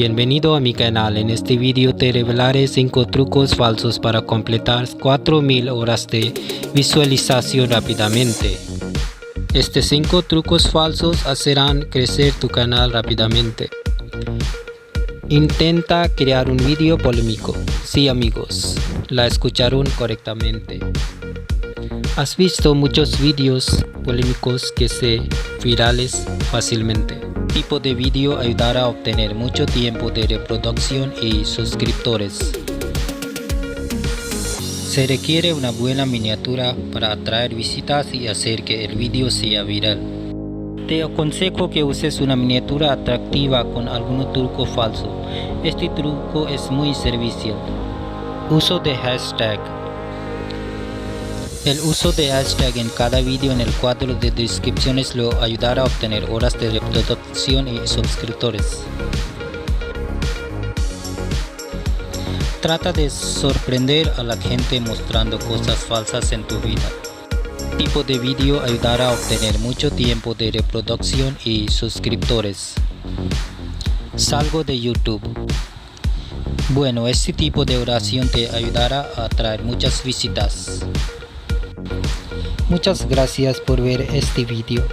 Bienvenido a mi canal. En este video te revelaré 5 trucos falsos para completar 4000 horas de visualización rápidamente. Estos 5 trucos falsos harán crecer tu canal rápidamente. Intenta crear un video polémico. Sí, amigos, la escucharon correctamente. ¿Has visto muchos videos polémicos que se virales fácilmente? Este tipo de video ayudará a obtener mucho tiempo de reproducción y suscriptores. Se requiere una buena miniatura para atraer visitas y hacer que el video sea viral. Te aconsejo que uses una miniatura atractiva con algún truco falso. Este truco es muy servicial. Uso de hashtag. El uso de hashtag en cada vídeo en el cuadro de descripciones lo ayudará a obtener horas de reproducción y suscriptores. Trata de sorprender a la gente mostrando cosas falsas en tu vida. Este tipo de vídeo ayudará a obtener mucho tiempo de reproducción y suscriptores. Salgo de YouTube. Bueno, este tipo de oración te ayudará a atraer muchas visitas. Muchas gracias por ver este video.